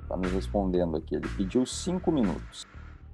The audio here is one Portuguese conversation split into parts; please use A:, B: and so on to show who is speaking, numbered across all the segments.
A: Tá me respondendo aqui. Ele pediu 5 minutos.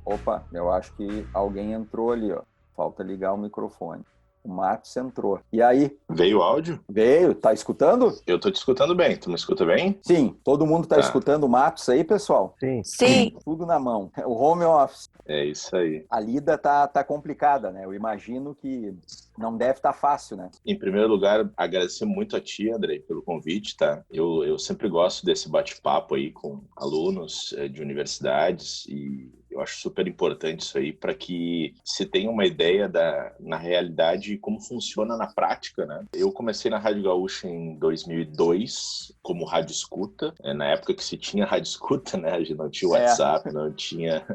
A: Opa, eu acho que alguém entrou ali, ó. Falta ligar o microfone. O Matos entrou. E aí?
B: Veio o áudio?
A: Veio. Tá escutando?
B: Eu tô te escutando bem. Tu me escuta bem?
A: Sim. Todo mundo tá escutando o Matos aí, pessoal?
C: Sim.
A: Tudo na mão. O home office.
B: É isso aí.
A: A lida tá complicada, né? Eu imagino que não deve estar fácil, né?
B: Em primeiro lugar, agradecer muito a ti, Andrei, pelo convite, tá? Eu sempre gosto desse bate-papo aí com alunos de universidades e eu acho super importante isso aí para que se tenha uma ideia na realidade como funciona na prática, né? Eu comecei na Rádio Gaúcha em 2002 como rádio escuta, na época que se tinha rádio escuta, né? A gente não tinha WhatsApp, não tinha...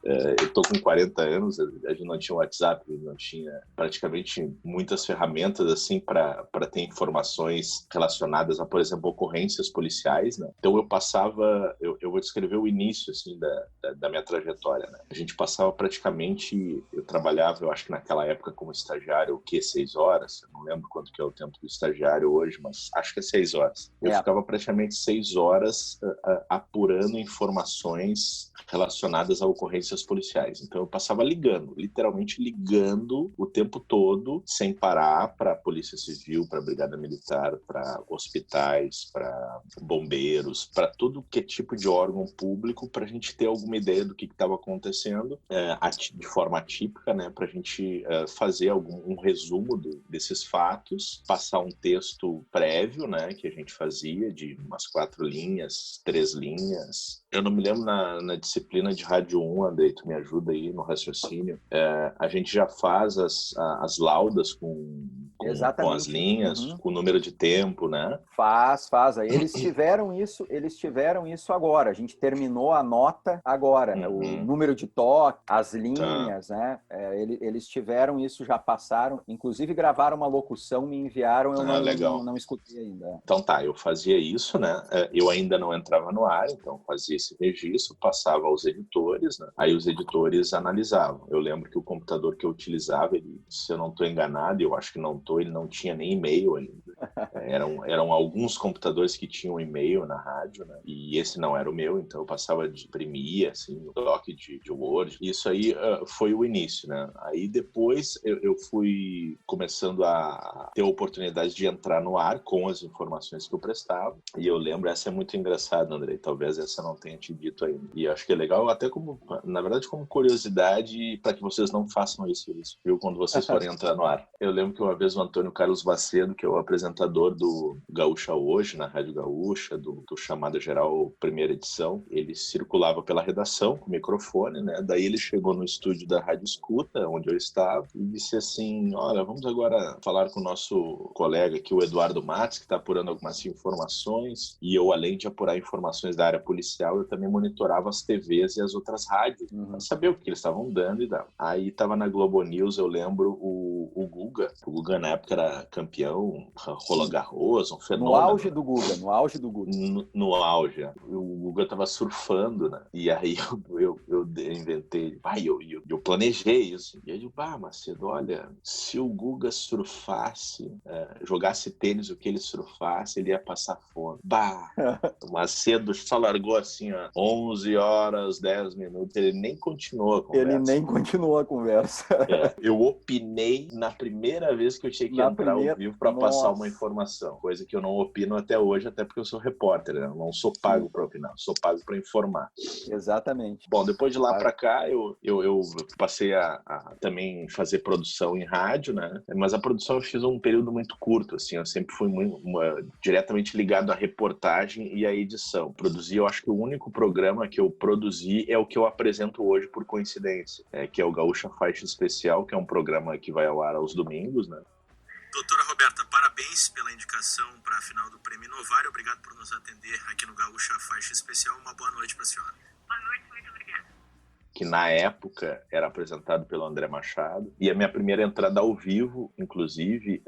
B: eu tô com 40 anos, a gente não tinha WhatsApp, não tinha praticamente muitas ferramentas assim para ter informações relacionadas a, por exemplo, ocorrências policiais, né? Então eu vou descrever o início assim da minha trajetória, né? A gente passava praticamente, eu trabalhava, eu acho que naquela época como estagiário, 6 horas, eu não lembro quanto que é o tempo do estagiário hoje, mas acho que é 6 horas. Eu ficava praticamente 6 horas apurando informações relacionadas a ocorrências policiais. Então eu passava ligando, literalmente ligando o tempo todo, sem parar, para a Polícia Civil, para a Brigada Militar, para hospitais, para bombeiros, para tudo que é tipo de órgão público, para a gente ter alguma ideia do que estava acontecendo de forma atípica, né, para a gente fazer um resumo desses fatos, passar um texto prévio, né, que a gente fazia de umas 4 linhas, 3 linhas. Eu não me lembro na disciplina de Rádio 1, Andrei, tu me ajuda aí no raciocínio. A gente já faz as laudas com as linhas, com o número de tempo, né?
A: Faz. Eles tiveram isso agora. A gente terminou a nota agora. O número de toque, as linhas, né? Eles tiveram isso, já passaram. Inclusive gravaram uma locução, me enviaram, eu não escutei ainda.
B: Então tá, eu fazia isso, né? Eu ainda não entrava no ar, então fazia esse registro, passava aos editores, né? Aí os editores analisavam. Eu lembro que o computador que eu utilizava, se eu não estou enganado, eu acho que não estou, ele não tinha nem e-mail ainda. Eram alguns computadores que tinham e-mail na rádio, né? E esse não era o meu, então eu passava de imprimir, assim, o doc de Word. Isso aí foi o início, né? Aí depois eu fui começando a ter a oportunidade de entrar no ar com as informações que eu prestava. E eu lembro, essa é muito engraçada, Andrei, talvez essa não tenha te dito ainda. E acho que é legal, até como, na verdade, como curiosidade, para que vocês não façam isso, viu? Quando vocês forem entrar no ar. Eu lembro que uma vez o Antônio Carlos Macedo, que é o apresentador do Gaúcha Hoje, na Rádio Gaúcha, do Chamada Geral Primeira Edição, ele circulava pela redação com o microfone, né? Daí ele chegou no estúdio da Rádio Escuta, onde eu estava, e disse assim, olha, vamos agora falar com o nosso colega aqui, o Eduardo Matos, que está apurando algumas informações, e eu, além de apurar informações da área policial, eu também monitorava as TVs e as outras rádios, para saber o que eles estavam dando e dava. Aí estava na Globo News, eu lembro, o Guga. O Guga, na época, era campeão, Roland Garros, um fenômeno.
A: No auge do Guga.
B: No auge. O Guga tava surfando, né? E aí eu inventei, eu planejei isso. E aí eu digo, Macedo, olha, se o Guga surfasse, jogasse tênis o que ele surfasse, ele ia passar fome. O Macedo só largou assim, ó, 11 horas, 10 minutos, ele nem continuou a conversa. Eu opinei na primeira vez que eu tinha que entrar ao vivo para passar uma informação, coisa que eu não opino até hoje, até porque eu sou repórter, né? Eu não sou pago para opinar, sou pago para informar.
A: Exatamente.
B: Bom, depois de lá para cá, eu passei a também fazer produção em rádio, né? Mas a produção eu fiz um período muito curto, assim, eu sempre fui diretamente ligado à reportagem e à edição. Produzi, eu acho que o único programa que eu produzi é o que eu apresento hoje por coincidência, que é o Gaúcha Faixa Especial, que é um programa que vai ao ar aos domingos, né?
D: Doutora Roberta, parabéns pela indicação para a final do Prêmio Inovar. Obrigado por nos atender aqui no Gaúcha Faixa Especial. Uma boa noite para a senhora.
E: Boa noite, muito obrigada.
B: que na época era apresentado pelo André Machado, e a minha primeira entrada ao vivo, inclusive,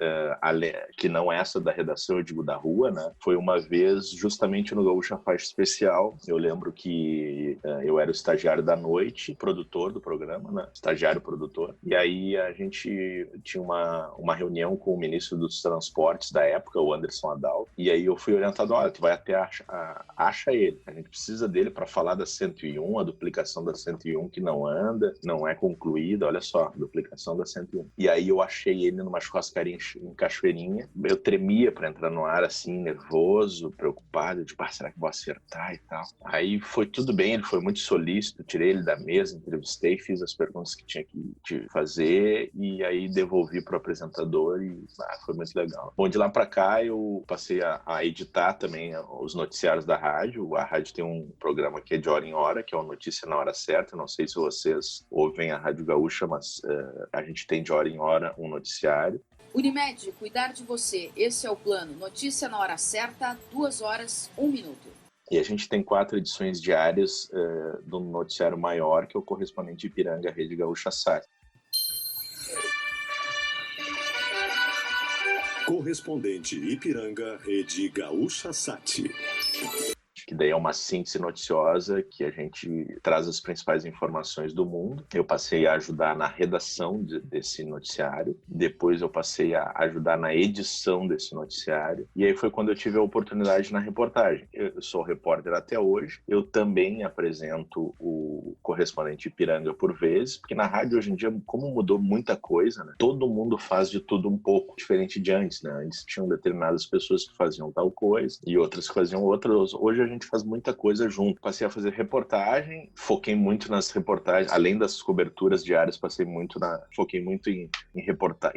B: que não é essa da redação, eu digo da rua, né? Foi uma vez justamente no Gaúcha Faixa Especial. Eu lembro que eu era o estagiário da noite, produtor do programa, né? Estagiário produtor. E aí a gente tinha uma reunião com o ministro dos Transportes da época, o Anderson Adal, e aí eu fui orientado, olha, tu vai até acha ele. A gente precisa dele para falar da 101, a duplicação da 101 que não anda, não é concluída, olha só, duplicação da 101. E aí eu achei ele numa churrascaria em Cachoeirinha, eu tremia para entrar no ar, assim, nervoso, preocupado, de, será que vou acertar e tal. Aí foi tudo bem, ele foi muito solícito, tirei ele da mesa, entrevistei, fiz as perguntas que tinha que fazer e aí devolvi pro apresentador e foi muito legal. Bom, de lá para cá eu passei a editar também os noticiários da rádio. A rádio tem um programa que é de hora em hora, que é o Notícia na Hora Certa. Eu não sei se vocês ouvem a Rádio Gaúcha, mas a gente tem de hora em hora um noticiário.
C: Unimed, cuidar de você. Esse é o plano. Notícia na hora certa, 2 horas, 1 minuto.
B: E a gente tem 4 edições diárias do noticiário maior, que é o correspondente Ipiranga, Rede Gaúcha Sat.
E: Correspondente Ipiranga, Rede Gaúcha Sat.
B: Que daí é uma síntese noticiosa que a gente traz as principais informações do mundo. Eu passei a ajudar na redação desse noticiário, depois eu passei a ajudar na edição desse noticiário, e aí foi quando eu tive a oportunidade na reportagem. Eu sou repórter até hoje, eu também apresento o correspondente Ipiranga por vezes, porque na rádio hoje em dia, como mudou muita coisa, né? Todo mundo faz de tudo um pouco, diferente de antes, né? Antes tinham determinadas pessoas que faziam tal coisa e outras que faziam outras. Hoje a gente faz muita coisa junto. Passei a fazer reportagem, foquei muito nas reportagens, além das coberturas diárias, foquei muito em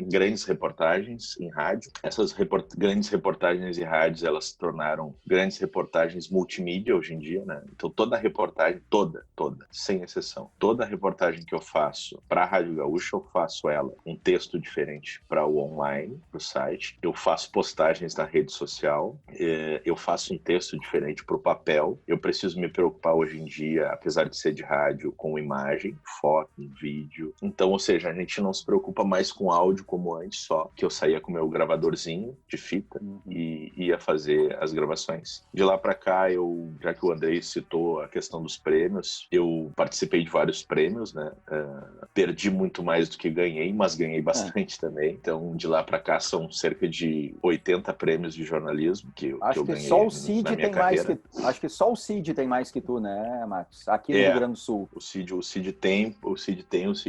B: grandes reportagens em rádio. Essas grandes reportagens em rádios, elas se tornaram grandes reportagens multimídia hoje em dia, né? Então toda reportagem, toda, sem exceção, toda reportagem que eu faço para a Rádio Gaúcha, eu faço ela um texto diferente para o online, para o site. Eu faço postagens na rede social, eu faço um texto diferente para o papel. Eu preciso me preocupar hoje em dia, apesar de ser de rádio, com imagem, foto, vídeo. Então, ou seja, a gente não se preocupa mais com áudio como antes, só que eu saía com meu gravadorzinho de fita e ia fazer as gravações. De lá para cá, já que o Andrei citou a questão dos prêmios, eu participei de vários prêmios, né? Perdi muito mais do que ganhei, mas ganhei bastante também. Então, de lá para cá, são cerca de 80 prêmios de jornalismo que eu ganhei
A: só o Cid
B: na minha
A: tem
B: carreira.
A: Acho que só o Cid tem mais que tu, né, Marcos? Aqui no Rio Grande do Sul.
B: O Cid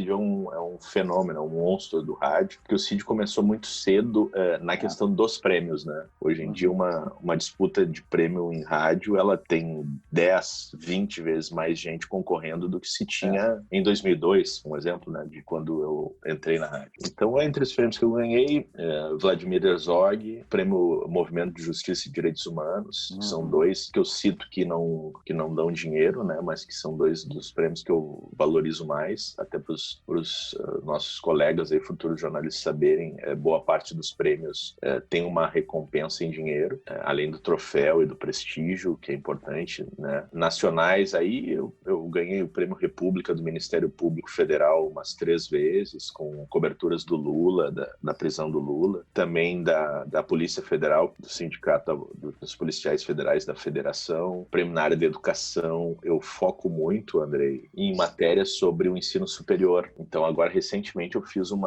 B: é um fenômeno, é um monstro do rádio, porque o Cid começou muito cedo na questão dos prêmios, né? Hoje em dia, uma disputa de prêmio em rádio, ela tem 10, 20 vezes mais gente concorrendo do que se tinha em 2002, um exemplo, né, de quando eu entrei na rádio. Então, entre os prêmios que eu ganhei, Vladimir Herzog, Prêmio Movimento de Justiça e Direitos Humanos, que são 2 que eu cito que não dão dinheiro, né, mas que são 2 dos prêmios que eu valorizo mais, até para os nossos colegas aí, futuros jornalistas, saberem, boa parte dos prêmios tem uma recompensa em dinheiro, além do troféu e do prestígio, que é importante, né. Nacionais, aí eu ganhei o Prêmio República do Ministério Público Federal umas 3 vezes, com coberturas do Lula, da prisão do Lula, também da Polícia Federal, do Sindicato dos Policiais Federais da Federação, prêmio na área da educação. Eu foco muito, Andrei, em matérias sobre o ensino superior. Então, agora, recentemente, eu fiz um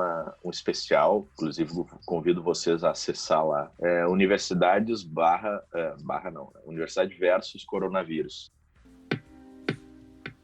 B: especial, inclusive convido vocês a acessar lá, Universidade versus Coronavírus.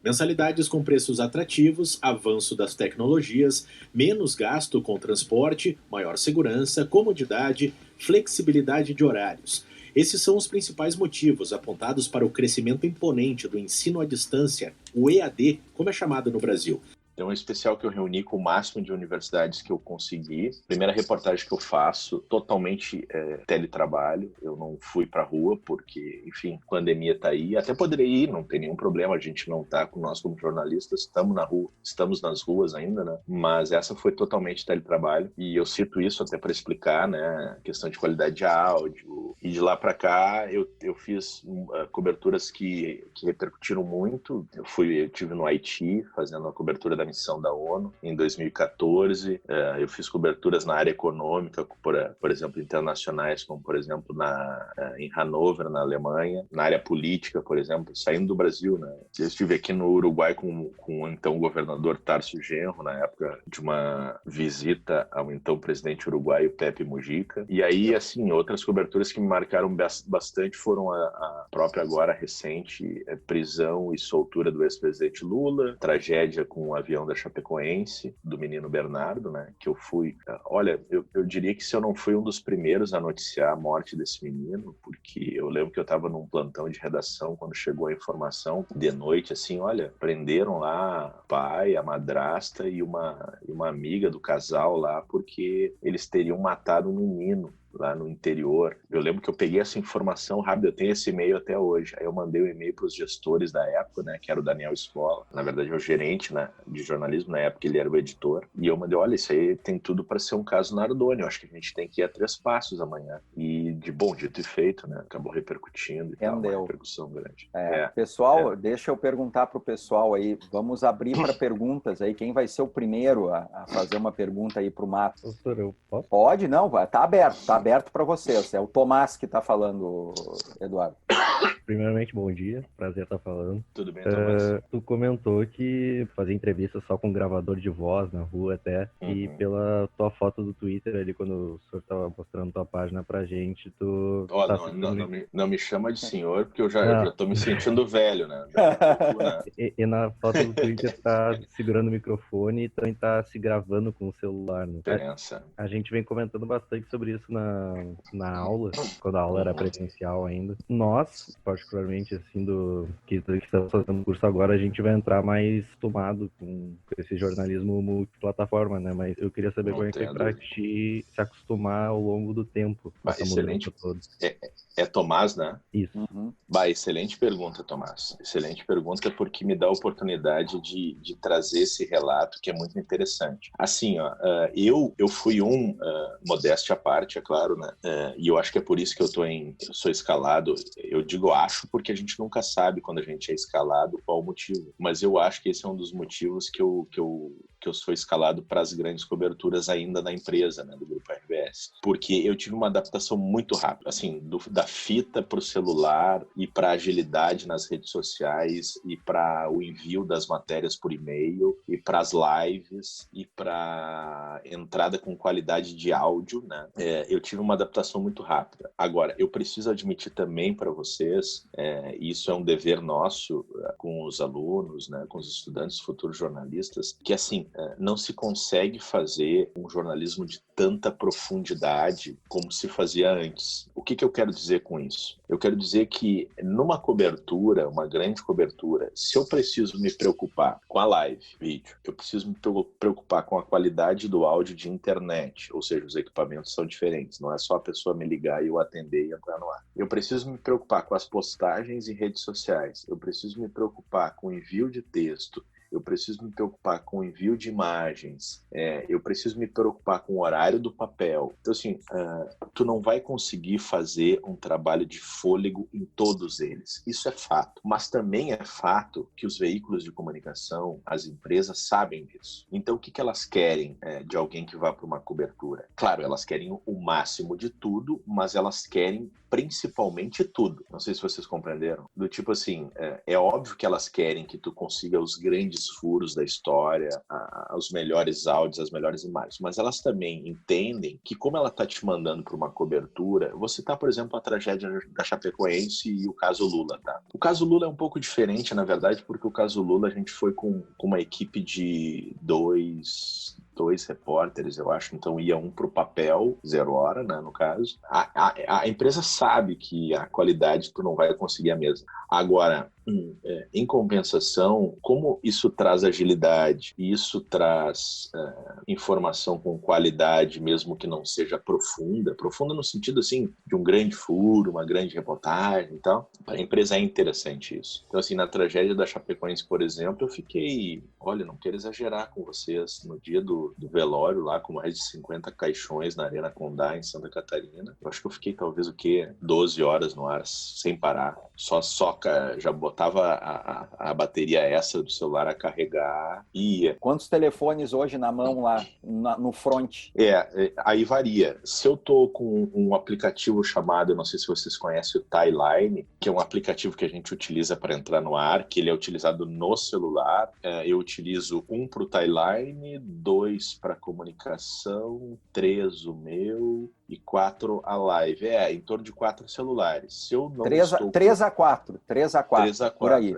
F: Mensalidades com preços atrativos, avanço das tecnologias, menos gasto com transporte, maior segurança, comodidade, flexibilidade de horários. Esses são os principais motivos apontados para o crescimento imponente do ensino à distância, o EAD, como é chamado no Brasil.
B: Então, é um especial que eu reuni com o máximo de universidades que eu consegui. Primeira reportagem que eu faço, totalmente teletrabalho. Eu não fui para a rua porque, enfim, pandemia está aí. Até poderia ir, não tem nenhum problema. A gente não está com nós como jornalistas, estamos na rua, estamos nas ruas ainda, né? Mas essa foi totalmente teletrabalho. E eu cito isso até para explicar, né? A questão de qualidade de áudio. E de lá para cá, eu fiz coberturas que repercutiram muito. Eu tive no Haiti, fazendo a cobertura da missão da ONU em 2014. Eu fiz coberturas na área econômica, por exemplo, internacionais, como, por exemplo, em Hannover, na Alemanha. Na área política, por exemplo, saindo do Brasil, né? Eu estive aqui no Uruguai com o então governador Tarcísio Genro, na época de uma visita ao então presidente uruguaio Pepe Mujica. E aí, assim, outras coberturas que me marcaram bastante foram a própria agora recente prisão e soltura do ex-presidente Lula, tragédia com o avião da Chapecoense, do menino Bernardo, né? Que eu fui... Olha, eu diria que se eu não fui um dos primeiros a noticiar a morte desse menino, porque eu lembro que eu estava num plantão de redação quando chegou a informação de noite, assim, olha, prenderam lá o pai, a madrasta e uma amiga do casal lá porque eles teriam matado um menino lá no interior. Eu lembro que eu peguei essa informação rápida, eu tenho esse e-mail até hoje. Aí eu mandei o e-mail para os gestores da época, né, que era o Daniel Escola, na verdade é o gerente, né, de jornalismo, na época ele era o editor, e eu mandei, olha, isso aí tem tudo para ser um caso Nardoni, eu acho que a gente tem que ir a 3 passos amanhã. E de bom, dito e feito, né, acabou repercutindo e tal, uma repercussão grande.
A: Pessoal, deixa eu perguntar pro pessoal aí, vamos abrir para perguntas aí, quem vai ser o primeiro a fazer uma pergunta aí pro Mato?
G: Doutor, eu posso?
A: Pode, não, tá aberto para você. É o Tomás que está falando, Eduardo.
G: Primeiramente, bom dia. Prazer estar falando.
B: Tudo bem, Tomás?
G: Tu comentou que fazia entrevista só com gravador de voz na rua até. E pela tua foto do Twitter ali, quando o senhor estava mostrando tua página pra gente, tu...
B: Não me chama de senhor, porque eu já tô me sentindo velho, né?
G: E na foto do Twitter tá segurando o microfone e também tá se gravando com o celular, né? A gente vem comentando bastante sobre isso na aula, quando a aula era presencial ainda. Nós, particularmente, assim, que estamos fazendo curso agora, a gente vai entrar mais tomado com esse jornalismo multiplataforma, né? Mas eu queria saber como é que é pra ti se acostumar ao longo do tempo.
B: Excelente. É Tomás, né?
G: Isso.
B: Excelente pergunta, Tomás. Excelente pergunta, porque me dá a oportunidade de trazer esse relato que é muito interessante. Assim, ó, eu fui modéstia à parte, é claro, né? E eu acho que é por isso que eu sou escalado. Eu digo acho porque a gente nunca sabe quando a gente é escalado qual o motivo. Mas eu acho que esse é um dos motivos que eu sou escalado para as grandes coberturas ainda na empresa, né, do Grupo RBS. Porque eu tive uma adaptação muito rápida, assim, da fita para o celular e para a agilidade nas redes sociais e para o envio das matérias por e-mail e para as lives e para entrada com qualidade de áudio, né? Eu tive uma adaptação muito rápida. Agora, eu preciso admitir também para vocês, e isso é um dever nosso com os alunos, né, com os estudantes, futuros jornalistas, que assim, não se consegue fazer um jornalismo de tanta profundidade como se fazia antes. O que eu quero dizer com isso? Eu quero dizer que numa cobertura, uma grande cobertura, se eu preciso me preocupar com a live, vídeo, eu preciso me preocupar com a qualidade do áudio de internet, ou seja, os equipamentos são diferentes, não é só a pessoa me ligar e eu atender e entrar no ar. Eu preciso me preocupar com as postagens em redes sociais, eu preciso me preocupar com o envio de texto, eu preciso me preocupar com o envio de imagens, eu preciso me preocupar com o horário do papel. Então, assim, tu não vai conseguir fazer um trabalho de fôlego em todos eles. Isso é fato. Mas também é fato que os veículos de comunicação, as empresas, sabem disso. Então, o que elas querem de alguém que vá para uma cobertura? Claro, elas querem o máximo de tudo, mas elas querem principalmente tudo. Não sei se vocês compreenderam. Do tipo assim, é óbvio que elas querem que tu consiga os grandes furos da história, os melhores áudios, as melhores imagens, mas elas também entendem que como ela está te mandando para uma cobertura, você tá, por exemplo, a tragédia da Chapecoense e o caso Lula, tá? O caso Lula é um pouco diferente, na verdade, porque o caso Lula a gente foi com uma equipe de dois 2 repórteres, eu acho, então ia um para o papel, 0 hora, né, no caso. A empresa sabe que a qualidade tu não vai conseguir a mesma. Agora, em compensação, como isso traz agilidade e isso traz informação com qualidade, mesmo que não seja profunda no sentido assim de um grande furo, uma grande reportagem e tal, para a empresa é interessante isso. Então assim, na tragédia da Chapecoense, por exemplo, eu fiquei, olha, não quero exagerar com vocês, no dia do velório lá, com mais de 50 caixões na Arena Condá, em Santa Catarina, eu acho que eu fiquei talvez 12 horas no ar, sem parar, só já botava a bateria extra do celular a carregar e ia.
A: Quantos telefones hoje na mão lá, no front?
B: Aí varia. Se eu tô com um aplicativo chamado, eu não sei se vocês conhecem o Timeline, que é um aplicativo que a gente utiliza para entrar no ar, que ele é utilizado no celular, eu utilizo um para o Timeline, 2 para comunicação, 3 o meu e 4 a live. Em torno de 4 celulares. Se eu não
A: 3 a 4, por aí.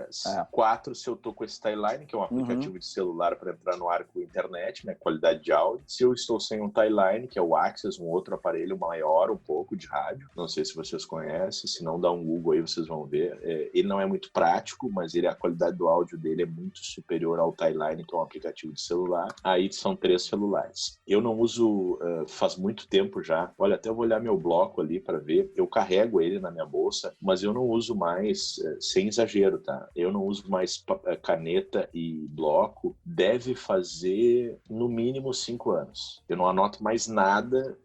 B: 4 se eu tô com esse Timeline, que é um aplicativo de celular para entrar no ar com internet, né, qualidade de áudio. Se eu estou sem um Timeline, que é o Access, um outro aparelho maior um pouco de rádio, não sei se vocês conhecem, se não dá um Google aí vocês vão ver. Ele não é muito prático, mas a qualidade do áudio dele é muito superior ao Timeline, que é um aplicativo de celular. Aí são 3 celulares. Eu não uso faz muito tempo já. Olha, até eu vou olhar meu bloco ali para ver. Eu carrego ele na minha bolsa, mas eu não uso mais, sem exagero, tá? Eu não uso mais caneta e bloco. Deve fazer, no mínimo, 5 anos. Eu não anoto mais nada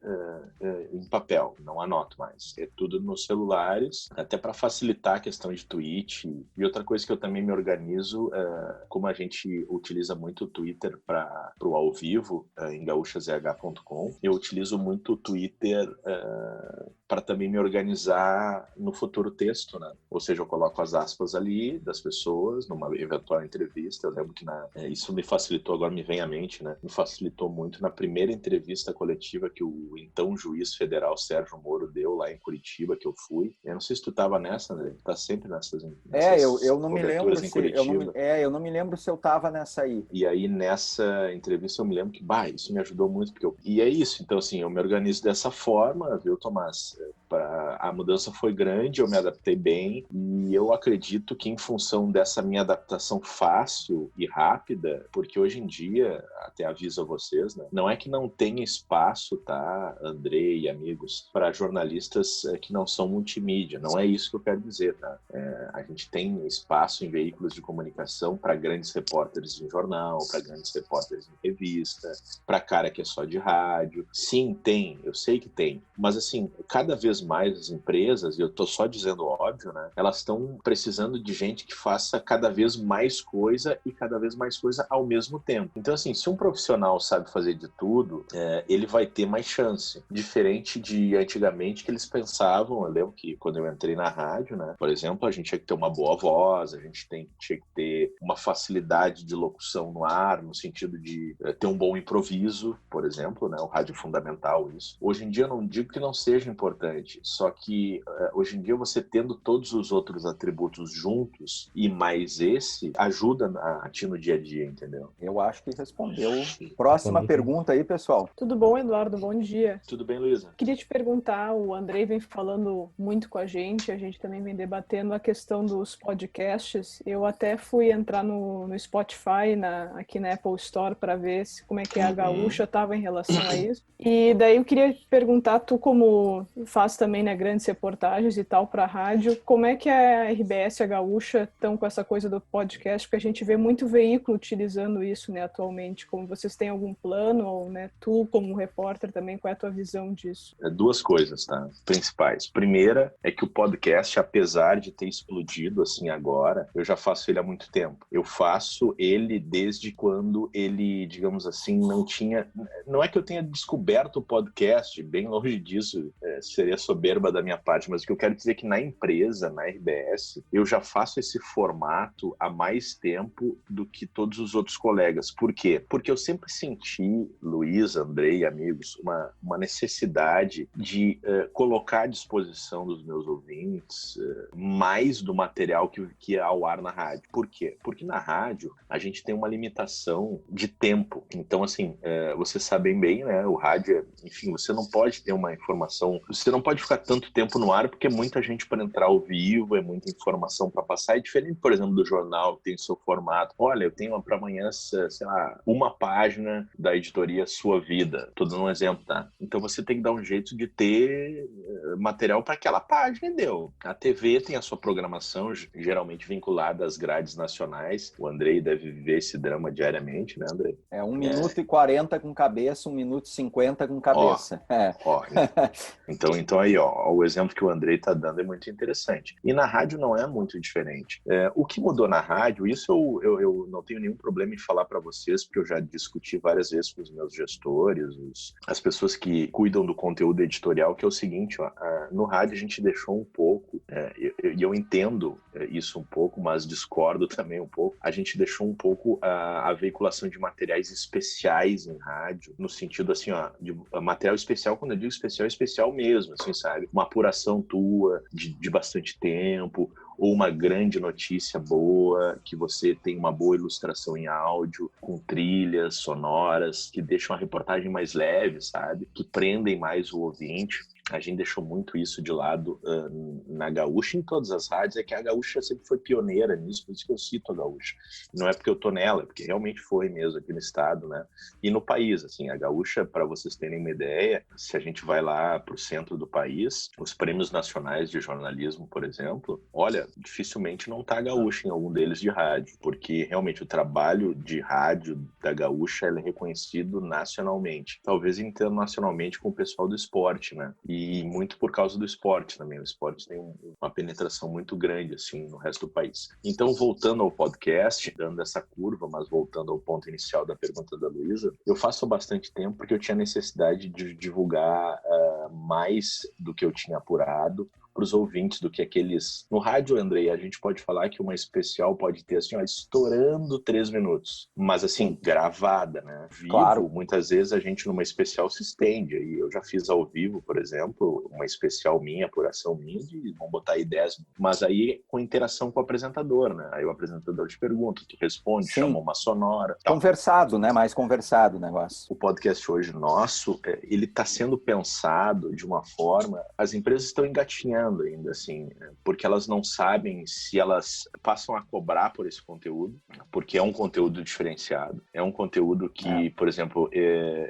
B: em papel. Não anoto mais. É tudo nos celulares, até para facilitar a questão de tweet. E outra coisa que eu também me organizo, como a gente utiliza muito o Twitter para o ao vivo, em gaúchazh.com, eu utilizo muito o Twitter para também me organizar no futuro texto, né? Ou seja, eu coloco as aspas ali das pessoas numa eventual entrevista. Eu lembro que isso me facilitou, agora me vem à mente, né? Me facilitou muito na primeira entrevista coletiva que o então juiz federal Sérgio Moro deu lá em Curitiba, que eu fui. Eu não sei se tu estava nessa, André? Tá sempre nessas
A: eu não me lembro eu não me lembro se eu estava nessa aí.
B: E aí nessa entrevista eu me lembro que, isso me ajudou muito, e é isso. Então assim, eu me organizo dessa forma, viu, Tomás? A mudança foi grande, eu me adaptei bem e eu acredito que em função dessa minha adaptação fácil e rápida, porque hoje em dia, até aviso a vocês, né, não é que não tenha espaço, tá, Andrei e amigos, para jornalistas que não são multimídia, não é isso que eu quero dizer, tá? A gente tem espaço em veículos de comunicação para grandes repórteres em jornal, para grandes repórteres em revista, para cara que é só de rádio. Sim, tem, eu sei que tem, mas assim, cada vez mais as empresas, e eu estou só dizendo óbvio, né? Elas estão precisando de gente que faça cada vez mais coisa e cada vez mais coisa ao mesmo tempo. Então, assim, se um profissional sabe fazer de tudo, ele vai ter mais chance. Diferente de antigamente que eles pensavam, eu lembro que quando eu entrei na rádio, né? Por exemplo, a gente tinha que ter uma boa voz, a gente tinha que ter uma facilidade de locução no ar, no sentido de ter um bom improviso, por exemplo, né? O rádio é fundamental isso. Hoje em dia eu não digo que não seja importante, só que hoje em dia você tendo todos os outros atributos juntos e mais esse, ajuda a ti no dia a dia, entendeu?
A: Eu acho que respondeu. Próxima pergunta aí, pessoal.
H: Tudo bom, Eduardo? Bom dia.
B: Tudo bem, Luísa?
H: Queria te perguntar, o Andrei vem falando muito com a gente também vem debatendo a questão dos podcasts. Eu até fui entrar no Spotify, aqui na Apple Store, para ver como é que a Gaúcha estava em relação a isso. E daí eu queria perguntar, tu como faz também, né, grandes reportagens e tal para a rádio, como é que a RBS e a Gaúcha estão com essa coisa do podcast? Porque a gente vê muito veículo utilizando isso, né, atualmente. Como vocês têm algum plano, ou, né, tu como repórter também, qual é a tua visão disso?
B: 2 coisas, tá? Principais. Primeira é que o podcast, apesar de ter explodido assim agora, eu já faço ele há muito tempo. Eu faço ele desde quando ele, digamos assim, não é que eu tenha descoberto o podcast, bem longe disso, seria soberba da minha parte, mas o que eu quero dizer é que na empresa, na RBS, eu já faço esse formato há mais tempo do que todos os outros colegas. Por quê? Porque eu sempre senti, Luiz, Andrei, amigos, uma necessidade de colocar à disposição dos meus ouvintes mais do material que é ao ar na rádio. Por quê? Porque na rádio a gente tem uma limitação de tempo. Então, assim, vocês sabem bem, né? O rádio, enfim, você não pode ter uma informação, você não pode ficar tanto tempo no ar porque é muita gente para entrar ao vivo, é muita informação para passar. É diferente, por exemplo, do jornal, que tem o seu formato. Olha, eu tenho para amanhã, sei lá, uma página da editoria Sua Vida. Tô dando um exemplo, tá? Então você tem que dar um jeito de ter material para aquela página, entendeu? A TV tem a sua programação, geralmente vinculada às grades nacionais. O Andrei deve viver esse drama diariamente, né, Andrei?
A: 1 minuto e 40 com cabeça, 1 minuto e 50 com cabeça.
B: Então aí, o exemplo que o Andrei tá dando é muito interessante. E na rádio não é muito diferente. O que mudou na rádio, isso eu não tenho nenhum problema em falar para vocês, porque eu já discuti várias vezes com os meus gestores, as pessoas que cuidam do conteúdo editorial, que é o seguinte, no rádio a gente deixou um pouco, e eu entendo isso um pouco, mas discordo também um pouco, a gente deixou um pouco a veiculação de materiais especiais em rádio, no sentido assim, de material especial, quando eu digo especial, é especial mesmo, assim, sabe? Uma apuração tua de bastante tempo, ou uma grande notícia boa, que você tem uma boa ilustração em áudio, com trilhas sonoras, que deixam a reportagem mais leve, sabe? Que prendem mais o ouvinte. A gente deixou muito isso de lado na Gaúcha, em todas as rádios, é que a Gaúcha sempre foi pioneira nisso, por isso que eu cito a Gaúcha. Não é porque eu tô nela, é porque realmente foi mesmo aqui no estado, né? E no país, assim, a Gaúcha, para vocês terem uma ideia, se a gente vai lá pro centro do país, os prêmios nacionais de jornalismo, por exemplo, olha, dificilmente não tá a Gaúcha em algum deles de rádio, porque realmente o trabalho de rádio da Gaúcha é reconhecido nacionalmente, talvez internacionalmente com o pessoal do esporte, né? E muito por causa do esporte também. O esporte tem uma penetração muito grande, assim, no resto do país. Então, voltando ao podcast, dando essa curva, mas voltando ao ponto inicial da pergunta da Luísa, eu faço há bastante tempo porque eu tinha necessidade de divulgar mais do que eu tinha apurado para os ouvintes do que aqueles... No rádio, Andrei, a gente pode falar que uma especial pode ter, assim, estourando 3 minutos. Mas, assim, gravada, né? Vivo, claro. Muitas vezes a gente numa especial se estende. E eu já fiz ao vivo, por exemplo, uma especial minha, apuração minha, vamos botar aí 10. Mas aí com interação com o apresentador, né? Aí o apresentador te pergunta, tu responde, sim, chama uma sonora. Tal.
A: Conversado, né? Mais conversado o negócio.
B: O podcast hoje nosso, ele está sendo pensado de uma forma... As empresas estão engatinhando ainda, assim, porque elas não sabem se elas passam a cobrar por esse conteúdo, porque é um conteúdo diferenciado, é um conteúdo que, por exemplo,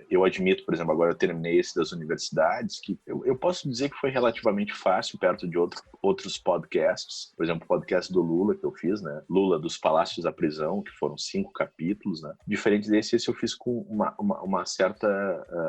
B: eu admito, por exemplo, agora eu terminei esse das universidades, que eu posso dizer que foi relativamente fácil perto de outros podcasts, por exemplo, o podcast do Lula que eu fiz, né, Lula dos Palácios à Prisão, que foram 5 capítulos, né, diferente desse, esse eu fiz com uma certa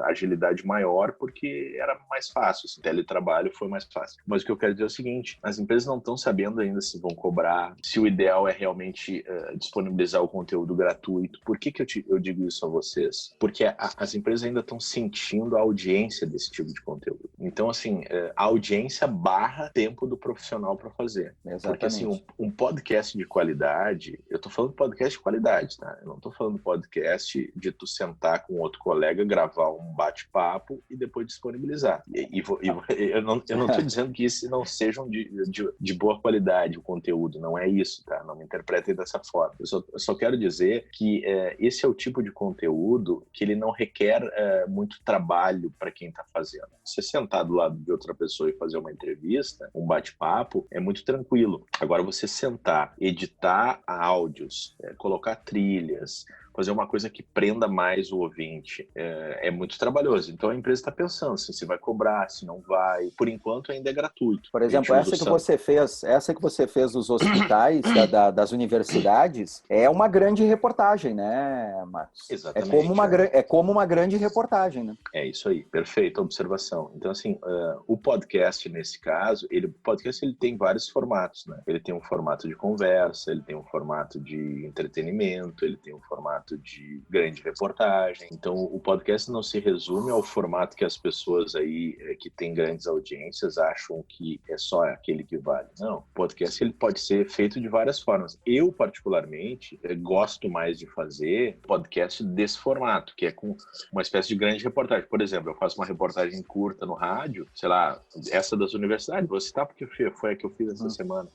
B: agilidade maior, porque era mais fácil, assim, teletrabalho foi mais fácil, mas o que eu quero dizer é o seguinte, as empresas não estão sabendo ainda se vão cobrar, se o ideal é realmente disponibilizar o conteúdo gratuito. Por que eu digo isso a vocês? Porque as empresas ainda estão sentindo a audiência desse tipo de conteúdo. Então, assim, a audiência barra tempo do profissional para fazer.
A: Exatamente.
B: Porque, assim, um podcast de qualidade, eu tô falando podcast de qualidade, tá? Eu não tô falando podcast de tu sentar com outro colega, gravar um bate-papo e depois disponibilizar. Eu não tô dizendo que isso não sejam de boa qualidade o conteúdo, não é isso, tá? Não me interpretem dessa forma. Eu só quero dizer que esse é o tipo de conteúdo que ele não requer muito trabalho para quem está fazendo. Você sentar do lado de outra pessoa e fazer uma entrevista, um bate-papo, é muito tranquilo. Agora, você sentar, editar áudios, colocar trilhas, fazer uma coisa que prenda mais o ouvinte, é muito trabalhoso. Então a empresa está pensando se vai cobrar, se não vai. Por enquanto ainda é gratuito.
A: Por exemplo, essa que você fez dos hospitais, das universidades, é uma grande reportagem, né, Marcos?
B: Exatamente.
A: É como uma grande reportagem, né?
B: É isso aí, perfeita observação. Então, assim, o podcast, nesse caso, o podcast ele tem vários formatos, né? Ele tem um formato de conversa, ele tem um formato de entretenimento, ele tem um formato formato de grande reportagem. Então, o podcast não se resume ao formato que as pessoas aí que têm grandes audiências acham que é só aquele que vale. Não, o podcast ele pode ser feito de várias formas. Eu, particularmente, gosto mais de fazer podcast desse formato, que é com uma espécie de grande reportagem. Por exemplo, eu faço uma reportagem curta no rádio, sei lá, essa das universidades, vou citar porque foi a que eu fiz essa semana.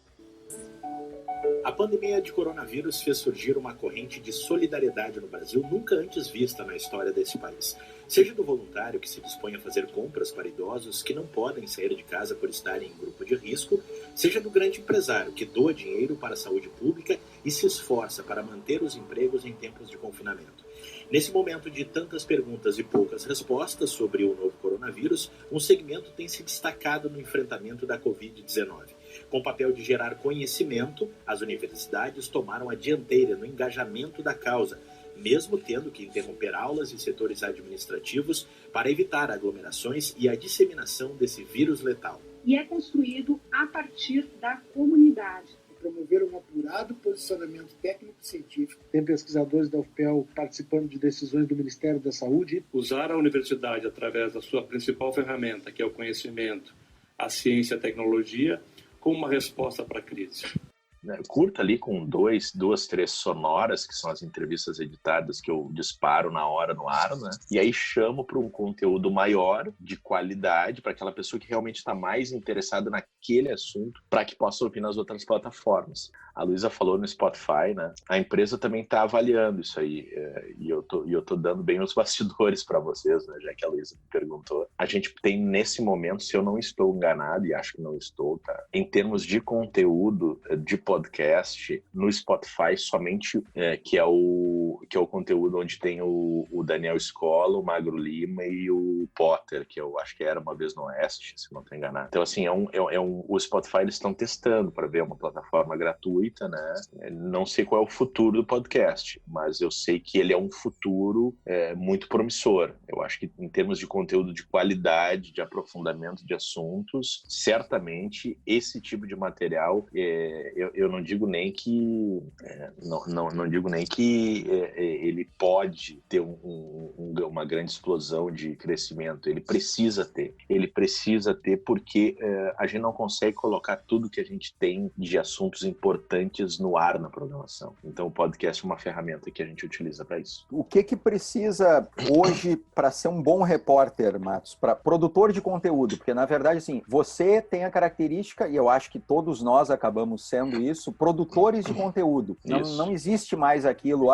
F: A pandemia de coronavírus fez surgir uma corrente de solidariedade no Brasil nunca antes vista na história desse país. Seja do voluntário que se dispõe a fazer compras para idosos que não podem sair de casa por estarem em grupo de risco, seja do grande empresário que doa dinheiro para a saúde pública e se esforça para manter os empregos em tempos de confinamento. Nesse momento de tantas perguntas e poucas respostas sobre o novo coronavírus, um segmento tem se destacado no enfrentamento da Covid-19. Com o papel de gerar conhecimento, as universidades tomaram a dianteira no engajamento da causa, mesmo tendo que interromper aulas e setores administrativos para evitar aglomerações e a disseminação desse vírus letal.
I: E é construído a partir da comunidade.
J: Promover um apurado posicionamento técnico-científico. Tem pesquisadores da UFPEL participando de decisões do Ministério da Saúde.
K: Usar a universidade através da sua principal ferramenta, que é o conhecimento, a ciência e a tecnologia, como uma resposta para a crise.
B: Curta ali com duas, três sonoras, que são as entrevistas editadas que eu disparo na hora no ar, né? E aí chamo para um conteúdo maior, de qualidade, para aquela pessoa que realmente está mais interessada naquele assunto, para que possa ouvir nas outras plataformas. A Luísa falou no Spotify, né? A empresa também está avaliando isso aí, e eu tô dando bem os bastidores para vocês, né? Já que a Luísa me perguntou. A gente tem nesse momento, se eu não estou enganado, e acho que não estou, tá? Em termos de conteúdo, de podcast no Spotify somente, que é o conteúdo onde tem o Daniel Scola, o Magro Lima e o Potter, que eu acho que era Uma Vez no Oeste, se não estou enganado. Então, assim, o Spotify eles estão testando para ver uma plataforma gratuita, né? Não sei qual é o futuro do podcast, mas eu sei que ele é um futuro muito promissor. Eu acho que em termos de conteúdo de qualidade, de aprofundamento de assuntos, certamente esse tipo de material eu não digo nem que não digo nem que ele pode ter uma grande explosão de crescimento. Ele precisa ter porque a gente não consegue colocar tudo que a gente tem de assuntos importantes no ar na programação. Então o podcast é uma ferramenta que a gente utiliza para isso.
A: O que precisa hoje para ser um bom repórter, Matos, para produtor de conteúdo? Porque na verdade assim, você tem a característica, e eu acho que todos nós acabamos sendo isso, produtores de conteúdo. Não existe mais aquilo,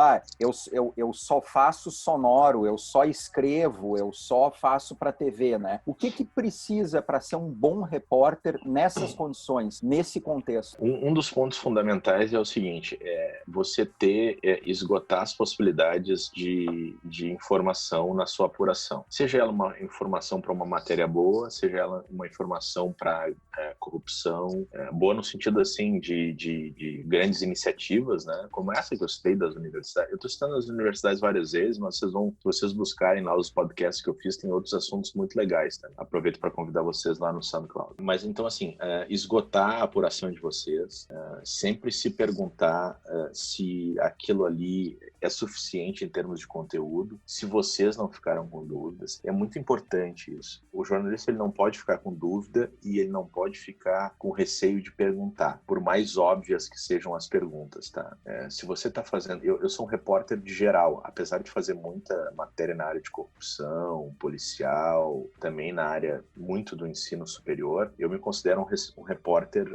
A: eu só faço sonoro, eu só escrevo, eu só faço para TV, né? O que precisa para ser um bom repórter nessas condições, nesse contexto?
B: Um dos pontos fundamentais é o seguinte, você esgotar as possibilidades de informação na sua apuração. Seja ela uma informação para uma matéria boa, seja ela uma informação para corrupção, boa no sentido assim de grandes iniciativas, né? Como essa que eu citei das universidades. Eu estou citando as universidades várias vezes, mas se vocês buscarem lá os podcasts que eu fiz, tem outros assuntos muito legais, tá? Aproveito para convidar vocês lá no SoundCloud. Mas então, assim, esgotar a apuração de vocês, sempre se perguntar se aquilo ali é suficiente em termos de conteúdo, se vocês não ficaram com dúvidas. É muito importante isso. O jornalista ele não pode ficar com dúvida e ele não pode ficar com receio de perguntar, por mais óbvias que sejam as perguntas, tá? Se você está fazendo... Eu sou um repórter de geral, apesar de fazer muita matéria na área de corrupção, policial, também na área muito do ensino superior, eu me considero um repórter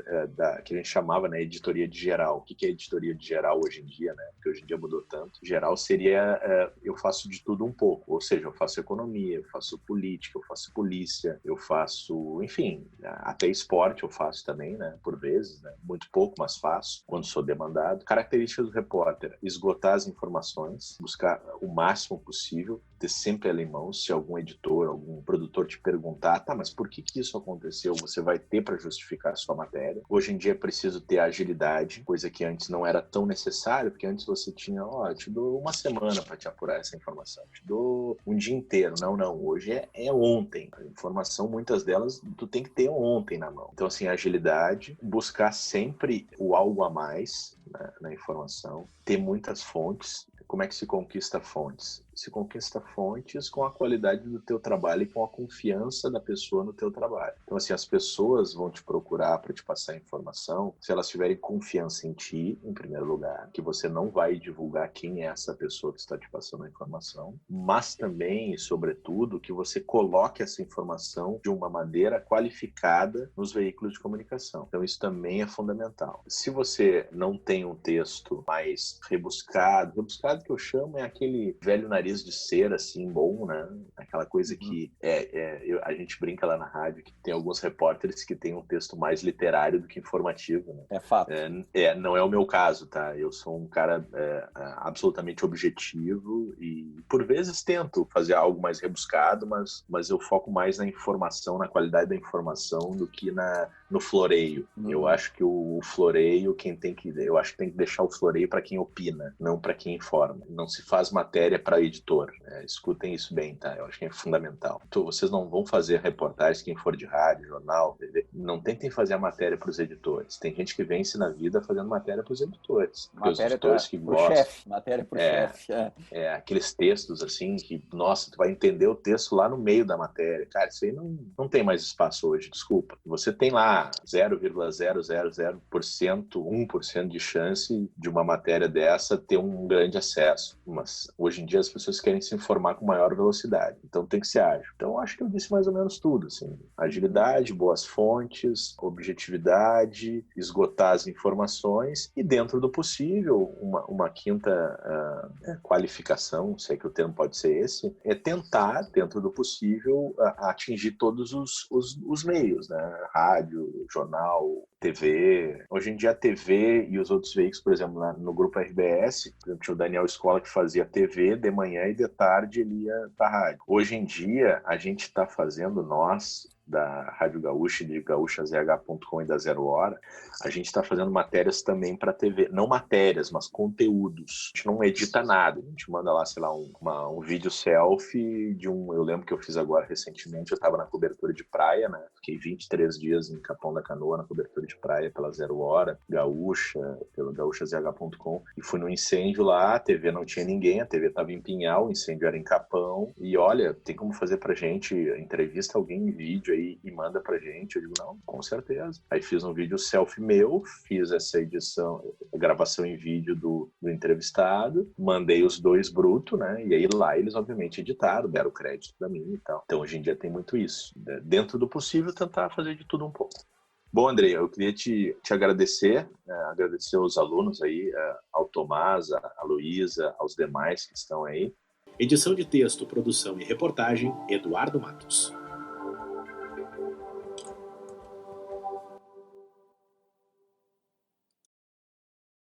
B: que a gente chamava, né, editoria de geral. O que é editoria de geral hoje em dia, né? Porque hoje em dia mudou tanto. Geral seria, eu faço de tudo um pouco, ou seja, eu faço economia, eu faço política, eu faço polícia, eu faço, enfim, até esporte eu faço também, né? Por vezes, né? Muito pouco, mas faço, quando sou demandado. Características do repórter: esgotar as informações, buscar o máximo possível, ter sempre ela em mãos. Se algum editor, algum produtor te perguntar, tá, mas por que isso aconteceu? Você vai ter para justificar a sua matéria. Hoje em dia é preciso ter agilidade, coisa que antes não era tão necessário, porque antes você tinha, eu te dou uma semana para te apurar essa informação, te dou um dia inteiro. Não, hoje é ontem. A informação, muitas delas, tu tem que ter ontem na mão. Então, assim, agilidade, buscar sempre o algo a mais na informação, ter muitas fontes, como é que se conquista fontes? Se conquista fontes com a qualidade do teu trabalho e com a confiança da pessoa no teu trabalho. Então, assim, as pessoas vão te procurar para te passar informação se elas tiverem confiança em ti, em primeiro lugar, que você não vai divulgar quem é essa pessoa que está te passando a informação, mas também, e sobretudo, que você coloque essa informação de uma maneira qualificada nos veículos de comunicação. Então, isso também é fundamental. Se você não tem um texto mais rebuscado que eu chamo é aquele velho nariz de cera, assim, bom, né? Aquela coisa que a gente brinca lá na rádio que tem alguns repórteres que têm um texto mais literário do que informativo, né?
A: É fato.
B: Não é o meu caso, tá? Eu sou um cara absolutamente objetivo e, por vezes, tento fazer algo mais rebuscado, mas eu foco mais na informação, na qualidade da informação do que no floreio. Eu acho que o floreio, eu acho que tem que deixar o floreio para quem opina, não para quem informa. Não se faz matéria para editor. Escutem isso bem, tá? Eu acho que é fundamental. Então, vocês não vão fazer reportagens, quem for de rádio, jornal, TV. Não tentem fazer a matéria para os editores. Tem gente que vence na vida fazendo matéria para os editores. Os editores que gostam.
A: Matéria para o chefe.
B: Aqueles textos assim que, nossa, tu vai entender o texto lá no meio da matéria. Cara, isso aí não tem mais espaço hoje, desculpa. Você tem lá 0,000%, 1% de chance de uma matéria dessa ter um grande acesso. Mas hoje em dia as pessoas querem se informar com maior velocidade. Então tem que ser ágil. Então acho que eu disse mais ou menos tudo, assim. Agilidade, boas fontes, objetividade, esgotar as informações e, dentro do possível, uma quinta qualificação, sei que o termo pode ser esse, é tentar, dentro do possível, atingir todos os meios, né? Rádio, jornal, TV. Hoje em dia a TV e os outros veículos, por exemplo, no grupo RBS, por exemplo, tinha o Daniel Escola que fazia TV de manhã e de tarde ele ia para a rádio. Hoje em dia a gente está fazendo, nós da Rádio Gaúcha, de gaúchazh.com e da Zero Hora, a gente está fazendo matérias também para TV. Não matérias, mas conteúdos. A gente não edita nada. A gente manda lá, sei lá, um vídeo selfie de eu lembro que eu fiz agora recentemente, eu estava na cobertura de praia, né? Fiquei 23 dias em Capão da Canoa, na cobertura de praia pela Zero Hora, Gaúcha, pelo gaúchazh.com, e fui no incêndio lá, a TV não tinha ninguém, a TV estava em Pinhal, o incêndio era em Capão, e olha, tem como fazer pra gente, entrevista alguém em vídeo aí e manda pra gente? Eu digo, não, com certeza. Aí fiz um vídeo selfie meu, fiz essa edição, gravação em vídeo do entrevistado, mandei os dois brutos, né? E aí lá eles obviamente editaram, deram crédito pra mim e tal. Então hoje em dia tem muito isso. Dentro do possível, tentar fazer de tudo um pouco. Bom, Andrei, eu queria te agradecer, agradecer aos alunos aí, ao Tomás, a Luísa, aos demais que estão aí.
F: Edição de texto, produção e reportagem, Eduardo Matos.